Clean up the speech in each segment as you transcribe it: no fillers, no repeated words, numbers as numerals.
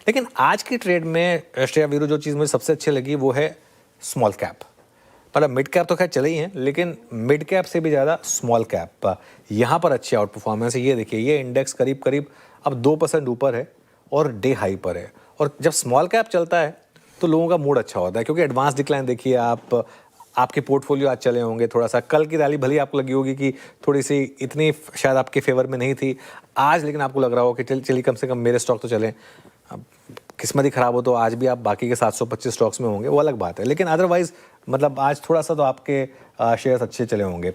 लेकिन आज की ट्रेड में श्रेया वीरू जो चीज़ मुझे सबसे अच्छी लगी वो है स्मॉल कैप। मतलब मिड कैप तो खैर चले ही हैं, लेकिन मिड कैप से भी ज़्यादा स्मॉल कैप यहाँ पर अच्छी आउट परफॉर्मेंस है। ये देखिए, ये इंडेक्स करीब करीब अब 2% ऊपर है और डे हाई पर है। और जब स्मॉल कैप चलता है तो लोगों का मूड अच्छा होता है, क्योंकि एडवांस डिक्लाइन देखिए आप, आपके पोर्टफोलियो आज चले होंगे थोड़ा सा। कल की रैली भली आपको लगी होगी कि थोड़ी सी इतनी शायद आपके फेवर में नहीं थी आज, लेकिन आपको लग रहा हो कि चलिए कम से कम मेरे स्टॉक तो चलें। अब किस्मत ही खराब हो तो आज भी आप बाकी के 725 स्टॉक्स में होंगे, वो अलग बात है, लेकिन अदरवाइज मतलब आज थोड़ा सा तो आपके शेयर्स अच्छे चले होंगे।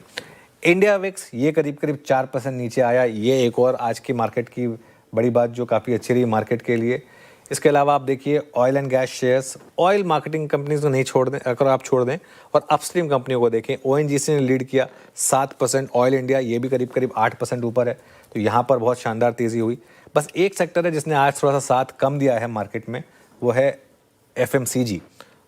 इंडिया विक्स ये करीब करीब 4% नीचे आया, ये एक और आज की मार्केट की बड़ी बात जो काफ़ी अच्छी रही मार्केट के लिए। इसके अलावा आप देखिए oil and gas shares, oil marketing companies को नहीं छोड़ दें, अगर आप छोड़ दें और अपस्ट्रीम कंपनियों को देखें, ओएनजीसी ने लीड किया 7%, ऑयल इंडिया ये भी करीब करीब 8% ऊपर है, तो यहाँ पर बहुत शानदार तेज़ी हुई। बस एक सेक्टर है जिसने आज थोड़ा सा साथ कम दिया है मार्केट में, वो है एफएमसीजी,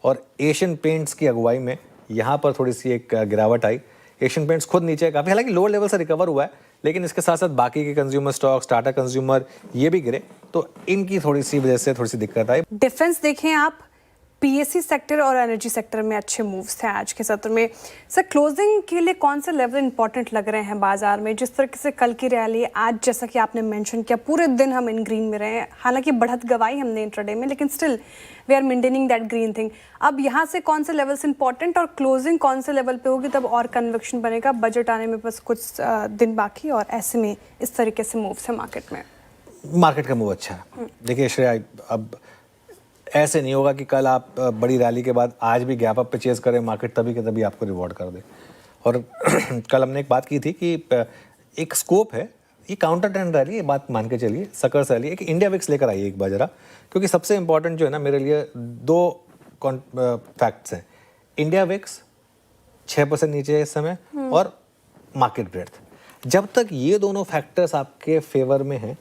और एशियन पेंट्स की अगुवाई में यहाँ पर थोड़ी सी एक गिरावट आई। एशियन पेंट्स खुद नीचे है काफ़ी, हालांकि लोअर लेवल से रिकवर हुआ है, लेकिन इसके साथ साथ बाकी के कंज्यूमर स्टॉक्स, टाटा कंज्यूमर ये भी गिरे, तो इनकी थोड़ी सी वजह से थोड़ी सी दिक्कत आई। डिफेंस देखें आप, पीएससी सेक्टर और एनर्जी सेक्टर में अच्छे मूव्स थे आज के सत्र में। सर क्लोजिंग के लिए कौन से लेवल इंपॉर्टेंट लग रहे हैं बाजार में? जिस तरह से कल की रैली, आज जैसा कि आपने मेंशन किया पूरे दिन हम इन ग्रीन में रहे हैं, हालांकि बढ़त गवाई हमने इंट्राडे में, लेकिन still we are maintaining that green thing. अब यहाँ से कौन से लेवल्स इंपॉर्टेंट और क्लोजिंग कौन से लेवल पे होगी तब और कन्विक्शन बनेगा? बजट आने में बस कुछ दिन बाकी, और ऐसे में इस तरीके से मूव्स है मार्केट में। मार्केट का मूव अच्छा है। देखिए श्रेया, अब ऐसे नहीं होगा कि कल आप बड़ी रैली के बाद आज भी गैप अप पे चेज करें मार्केट, तभी के तभी आपको रिवॉर्ड कर दे। और कल हमने एक बात की थी कि एक स्कोप है, ये काउंटर ट्रेंड रैली, ये बात मान के चलिए, सकर्स रैली है कि इंडिया विक्स लेकर आइए एक बार जरा, क्योंकि सबसे इंपॉर्टेंट जो है ना मेरे लिए दो फैक्ट्स हैं। इंडिया विक्स 6% नीचे है इस समय, और मार्केट ब्रेड्थ। जब तक ये दोनों फैक्टर्स आपके फेवर में हैं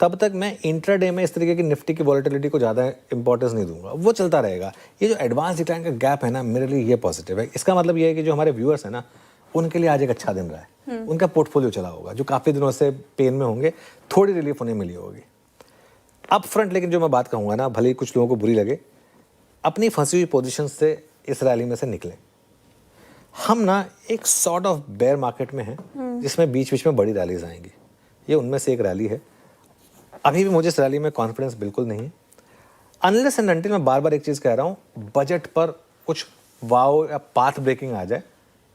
तब तक मैं इंट्राडे में इस तरीके की निफ्टी की वॉलेटिलिटी को ज़्यादा इंपॉर्टेंस नहीं दूंगा, वो चलता रहेगा। ये जो एडवांस डिक्लाइन का गैप है ना, मेरे लिए ये पॉजिटिव है। इसका मतलब ये है कि जो हमारे व्यूअर्स हैं ना, उनके लिए आज एक अच्छा दिन रहा है, उनका पोर्टफोलियो चला होगा, जो काफ़ी दिनों से पेन में होंगे, थोड़ी रिलीफ उन्हें मिली होगी अप फ्रंट। लेकिन जो मैं बात कहूँगा ना, भले ही कुछ लोगों को बुरी लगे, अपनी फंसी हुई पोजिशन से इस रैली में से निकलें। हम ना एक सॉर्ट ऑफ बेयर मार्केट में हैं जिसमें बीच बीच में बड़ी रैलीज आएंगी, ये उनमें से एक रैली है। अभी भी मुझे इस रैली में कॉन्फिडेंस बिल्कुल नहीं है, अनलेस एंड अनटिल मैं बार बार एक चीज़ कह रहा हूँ, बजट पर कुछ वाव या पाथ ब्रेकिंग आ जाए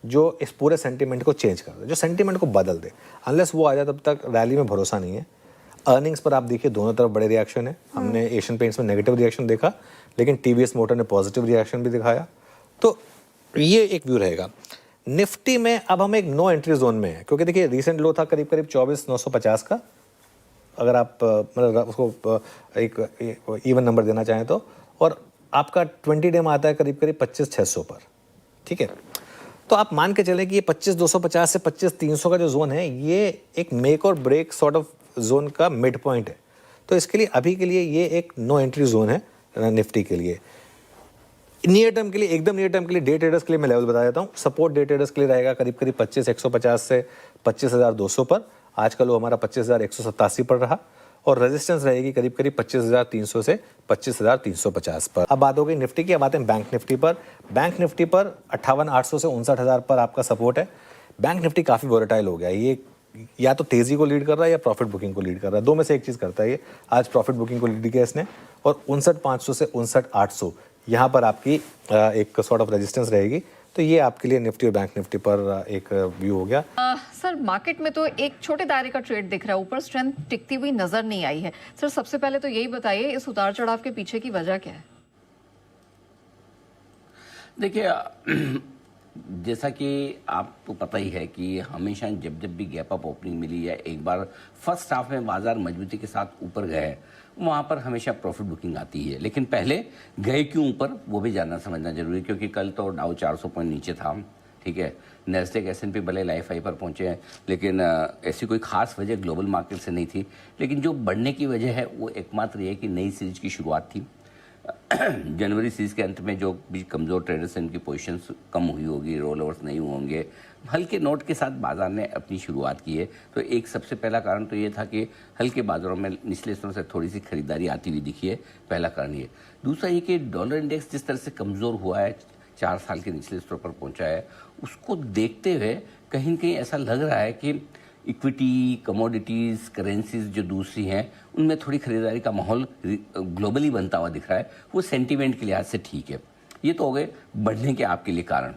जो इस पूरे सेंटीमेंट को चेंज कर दे, जो सेंटीमेंट को बदल दे। अनलेस वो आ जाए तब तक रैली में भरोसा नहीं है। अर्निंग्स पर आप देखिए दोनों तरफ बड़े रिएक्शन है। हमने एशियन पेंट्स में नेगेटिव रिएक्शन देखा, लेकिन टीवीएस मोटर ने पॉजिटिव रिएक्शन भी दिखाया, तो ये एक व्यू रहेगा। निफ्टी में अब हम एक नो एंट्री जोन में है, क्योंकि देखिए रिसेंट लो था करीब करीब 24,950 का, अगर आप मतलब उसको एक इवन नंबर देना चाहें तो, और आपका 20 डे में आता है करीब करीब 25,600 पर, ठीक है। तो आप मान के चलें कि ये 25,250 से 25,300 का जो जोन है, ये एक मेक और ब्रेक सॉर्ट ऑफ जोन का मिड पॉइंट है। तो इसके लिए अभी के लिए ये एक नो एंट्री जोन है निफ्टी के लिए। नियर टर्म के लिए, एकदम नियर टर्म के लिए, डे ट्रेडर्स के लिए मैं लेवल बता देता हूँ। सपोर्ट डे ट्रेडर्स के लिए रहेगा करीब करीब 25,150 से 25,200 पर। आज का लो हमारा 25,187 पर रहा, और रेजिस्टेंस रहेगी करीब करीब 25,300 से 25,350 पर। अब बात हो गई निफ्टी की, अब आते हैं बैंक निफ्टी पर। बैंक निफ्टी पर 58,800 से 59,000 पर आपका सपोर्ट है। बैंक निफ्टी काफ़ी वोलेटाइल हो गया, ये या तो तेज़ी को लीड कर रहा है या प्रॉफिट बुकिंग को लीड कर रहा है, दो में से एक चीज़ करता है ये। आज प्रॉफिट बुकिंग को लीड किया इसने, और 59,500 से 59,800 यहाँ पर आपकी एक सॉर्ट ऑफ रेजिस्टेंस रहेगी। तो ये आपके लिए निफ्टी और बैंक निफ्टी पर एक व्यू हो गया। सर मार्केट में तो एक छोटे दायरे का ट्रेड दिख रहा है, ऊपर स्ट्रेंथ टिकती हुई नजर नहीं आई है। सर सबसे पहले तो यही बताइए, इस उतार चढ़ाव के पीछे की वजह क्या है? देखिए जैसा कि आपको पता ही है कि हमेशा जब जब भी गैप अप ओपनिंग मिली है, एक बार फर्स्ट हाफ में बाजार मजबूती के साथ ऊपर गए, वहाँ पर हमेशा प्रॉफिट बुकिंग आती है। लेकिन पहले गए क्यों ऊपर वो भी जानना समझना जरूरी है, क्योंकि कल तो डाउ 400 पॉइंट नीचे था, ठीक है। नेस्डेक S&P भले लाइफ हाई पर पहुंचे हैं, लेकिन ऐसी कोई खास वजह ग्लोबल मार्केट से नहीं थी। लेकिन जो बढ़ने की वजह है वो एकमात्र ये कि नई सीरीज की शुरुआत थी। जनवरी सीरीज के अंत में जो भी कमज़ोर ट्रेडर्स हैं उनकी पोजीशंस कम हुई होगी, रोल ओवर्स नहीं होंगे, हल्के नोट के साथ बाजार ने अपनी शुरुआत की है। तो एक सबसे पहला कारण तो ये था कि हल्के बाजारों में निचले स्तरों से थोड़ी सी खरीदारी आती हुई दिखी है, पहला कारण ये। दूसरा ये कि डॉलर इंडेक्स जिस तरह से कमज़ोर हुआ है, 4 साल के निचले स्तर पर पहुंचा है, उसको देखते हुए कहीं न कहीं ऐसा लग रहा है कि इक्विटी, कमोडिटीज़, करेंसीज जो दूसरी हैं उनमें थोड़ी खरीदारी का माहौल ग्लोबली बनता हुआ दिख रहा है। वो सेंटीमेंट के लिहाज से ठीक है। ये तो हो गए बढ़ने के आपके लिए कारण।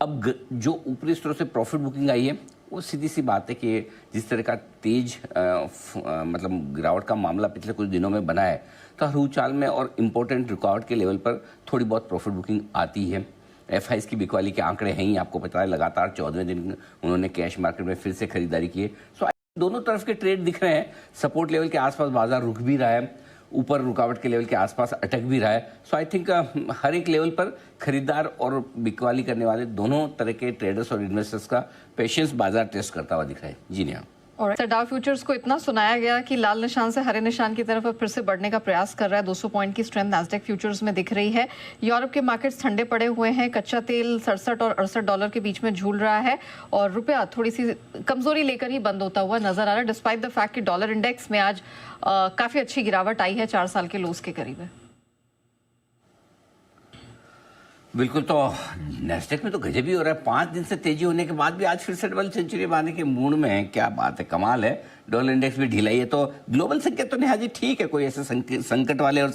अब जो ऊपरी स्तरों से प्रॉफिट बुकिंग आई है वो सीधी सी बात है कि जिस तरह का तेज मतलब गिरावट का मामला पिछले कुछ दिनों में बना है, तो हर उछाल में और इम्पोर्टेंट रिकॉर्ड के लेवल पर थोड़ी बहुत प्रॉफिट बुकिंग आती है। एफआईज की बिकवाली के आंकड़े हैं ही, आपको पता है, लगातार 14वें दिन उन्होंने कैश मार्केट में फिर से खरीदारी की है। सो दोनों तरफ के ट्रेड दिख रहे हैं। सपोर्ट लेवल के आसपास बाजार रुक भी रहा है, ऊपर रुकावट के लेवल के आसपास अटक भी रहा है। सो आई थिंक हर एक लेवल पर खरीदार और बिकवाली करने वाले दोनों तरह के ट्रेडर्स और इन्वेस्टर्स का पेशेंस बाजार टेस्ट करता हुआ दिख रहा है। जी नहीं। और सर, डाउ फ्यूचर्स को इतना सुनाया गया कि लाल निशान से हरे निशान की तरफ अब फिर से बढ़ने का प्रयास कर रहा है। 200 पॉइंट की स्ट्रेंथ नैस्डैक फ्यूचर्स में दिख रही है। यूरोप के मार्केट्स ठंडे पड़े हुए हैं। कच्चा तेल 67 और 68 डॉलर के बीच में झूल रहा है और रुपया थोड़ी सी कमजोरी लेकर ही बंद होता हुआ नजर आ रहा है, डिस्पाइट द फैक्ट कि डॉलर इंडेक्स में आज काफी अच्छी गिरावट आई है, 4 साल के लोस के करीब है। बिल्कुल, तो नेस्डेक में तो गजब ही हो रहा है। 5 दिन से तेजी होने के बाद भी आज फिर से डबल सेंचुरी मारने के मूड में है। क्या बात है, कमाल है। डॉलर इंडेक्स भी ढिलाई है, तो ग्लोबल संकेत तो निहाजी ठीक है, कोई ऐसे संकट वाले और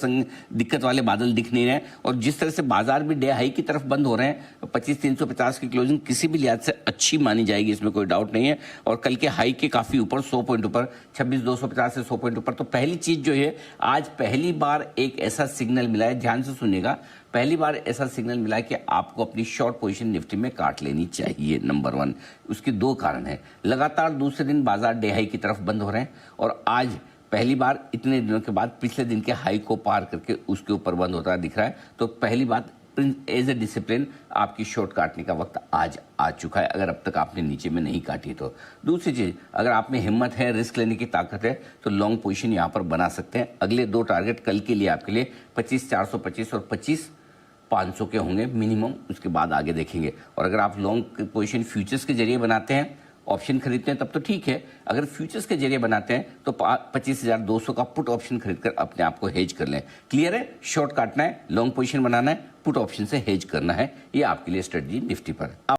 दिक्कत वाले बादल दिख नहीं रहे। और जिस तरह से बाजार भी डे हाई की तरफ बंद हो रहे हैं, 25,350 की क्लोजिंग किसी भी लिहाज से अच्छी मानी जाएगी, इसमें कोई डाउट नहीं है। और कल के हाई के काफी ऊपर, 100 पॉइंट ऊपर, 26,250 से 100 पॉइंट ऊपर। तो पहली चीज जो है, आज पहली बार एक ऐसा सिग्नल मिला है, ध्यान से सुनिएगा, पहली बार ऐसा सिग्नल मिला कि आपको अपनी शॉर्ट पोजीशन निफ्टी में काट लेनी चाहिए। नंबर 1, उसके 2 कारण है। लगातार दूसरे दिन बाजार डे हाई की तरफ बंद हो रहे हैं और आज पहली बार इतने दिनों के बाद पिछले दिन के हाई को पार करके उसके ऊपर बंद होता दिख रहा है। तो पहली बात, एज ए डिसिप्लिन आपकी शॉर्ट काटने का वक्त आज आ चुका है, अगर अब तक आपने नीचे में नहीं काटी तो। दूसरी चीज, अगर आप में हिम्मत है, रिस्क लेने की ताकत है, तो लॉन्ग पोजीशन यहां पर बना सकते हैं। अगले 2 टारगेट कल के लिए आपके लिए 25,425 और 25,500 के होंगे मिनिमम, उसके बाद आगे देखेंगे। और अगर आप लॉन्ग पोजीशन फ्यूचर्स के जरिए बनाते हैं, ऑप्शन खरीदते हैं, तब तो ठीक है। अगर फ्यूचर्स के जरिए बनाते हैं तो 25,200 का पुट ऑप्शन खरीदकर अपने आप को हेज कर लें। क्लियर है, शॉर्ट काटना है, लॉन्ग पोजीशन बनाना है, पुट ऑप्शन से हेज करना है। ये आपके लिए स्ट्रेटजी निफ्टी पर।